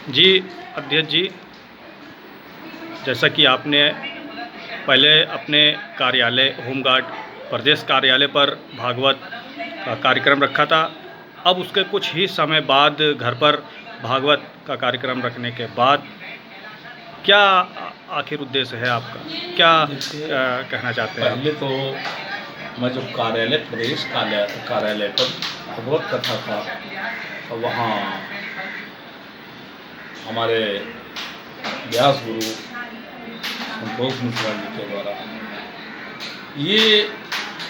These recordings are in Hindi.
जी अध्यक्ष जी, जैसा कि आपने पहले अपने कार्यालय होमगार्ड प्रदेश कार्यालय पर भागवत का कार्यक्रम रखा था, अब उसके कुछ ही समय बाद घर पर भागवत का कार्यक्रम रखने के बाद क्या आखिर उद्देश्य है आपका, क्या कहना चाहते हैं? पहले तो मैं जो प्रदेश कार्यालय पर भागवत कथा था, वहाँ हमारे व्यास गुरु संतोष मिश्रा जी के द्वारा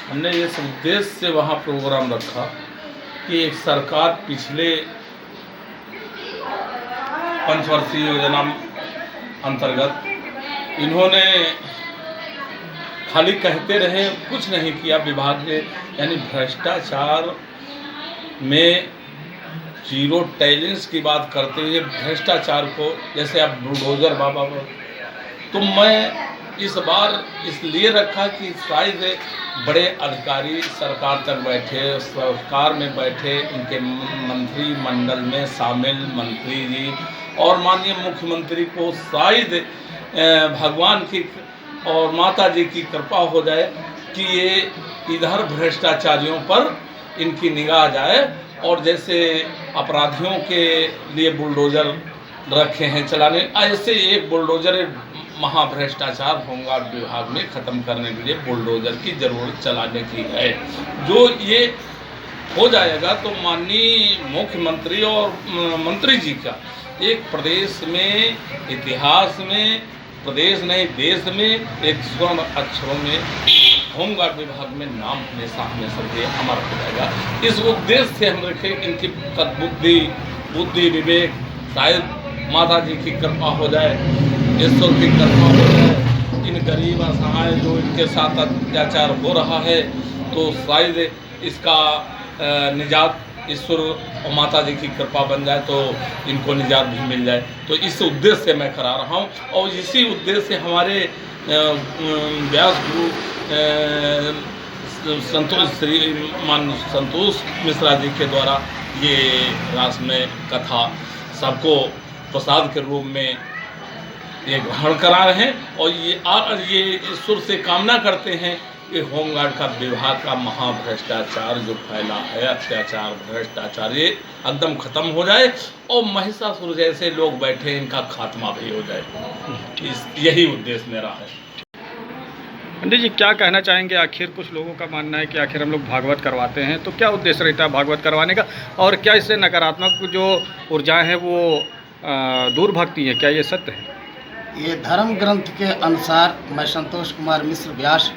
हमने ये उद्देश्य से वहाँ प्रोग्राम रखा कि एक सरकार पिछले पंचवर्षीय योजना अंतर्गत इन्होंने खाली कहते रहे, कुछ नहीं किया विभाग ने, यानी भ्रष्टाचार में जीरो टैलेंस की बात करते हुए भ्रष्टाचार को, जैसे आप बुलडोजर बाबा, तो मैं इस बार इसलिए रखा कि शायद बड़े अधिकारी सरकार तक बैठे, सरकार में बैठे, उनके मंत्रिमंडल में शामिल मंत्री जी और माननीय मुख्यमंत्री को शायद भगवान की और माता जी की कृपा हो जाए कि ये इधर भ्रष्टाचारियों पर इनकी निगाह जाए, और जैसे अपराधियों के लिए बुलडोजर रखे हैं चलाने, ऐसे एक बुलडोजर महाभ्रष्टाचार होमगार्ड विभाग में ख़त्म करने के लिए बुलडोजर की ज़रूरत चलाने की है। जो ये हो जाएगा तो माननीय मुख्यमंत्री और मंत्री जी का एक प्रदेश में, इतिहास में, प्रदेश नहीं देश में एक स्वर्ण अक्षरों में होमगार्ड विभाग में नाम हमेशा हमेशा के अमर हो जाएगा। इस उद्देश्य से हम रखे इनकी बुद्धि विवेक, शायद माता जी की कृपा हो जाए, ईश्वर की कृपा हो जाए, इन गरीब असहाय जो इनके साथ अत्याचार हो रहा है, तो शायद इसका निजात ईश्वर और माता जी की कृपा बन जाए तो इनको निजात भी मिल जाए। तो इस उद्देश्य से मैं करा रहा हूँ, और इसी उद्देश्य से हमारे व्यास गुरु संतोष मिश्रा जी के द्वारा ये रासमय कथा सबको प्रसाद के रूप में ये ग्रहण करा रहे हैं, और ये ईश्वर से कामना करते हैं कि होमगार्ड का विभाग का महाभ्रष्टाचार जो फैला है, अत्याचार भ्रष्टाचार, ये एकदम खत्म हो जाए और महिषासुर जैसे लोग बैठे इनका खात्मा भी हो जाए। यही उद्देश्य मेरा है। पंडित जी, क्या कहना चाहेंगे? आखिर कुछ लोगों का मानना है कि आखिर हम लोग भागवत करवाते हैं, तो क्या उद्देश्य रहता है भागवत करवाने का, और क्या इससे नकारात्मक जो ऊर्जाएं हैं वो दूर भागती हैं? क्या ये सत्य है? ये धर्म ग्रंथ के अनुसार मैं संतोष कुमार मिश्र व्यास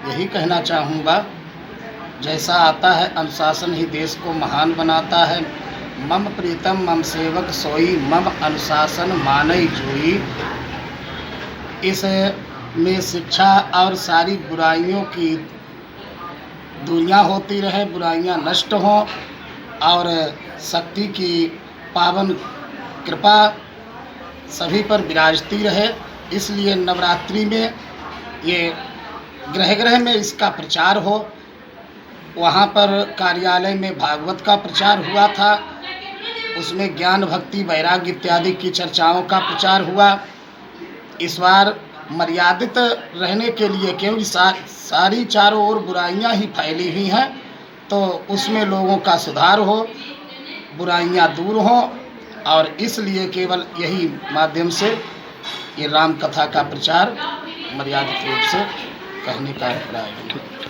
यही कहना चाहूँगा, जैसा आता है अनुशासन ही देश को महान बनाता है। मम प्रीतम मम सेवक सोई, मम अनुशासन मानई जोई। इस में शिक्षा और सारी बुराइयों की दूरियां होती रहे, बुराइयां नष्ट हों और शक्ति की पावन कृपा सभी पर विराजती रहे। इसलिए नवरात्रि में ये ग्रह में इसका प्रचार हो। वहाँ पर कार्यालय में भागवत का प्रचार हुआ था, उसमें ज्ञान भक्ति वैराग्य इत्यादि की चर्चाओं का प्रचार हुआ। इस बार मर्यादित रहने के लिए, क्योंकि सारी चारों ओर बुराइयां ही फैली हुई हैं, तो उसमें लोगों का सुधार हो, बुराइयां दूर हों, और इसलिए केवल यही माध्यम से ये राम कथा का प्रचार मर्यादित रूप से कहने का अभिप्राय है।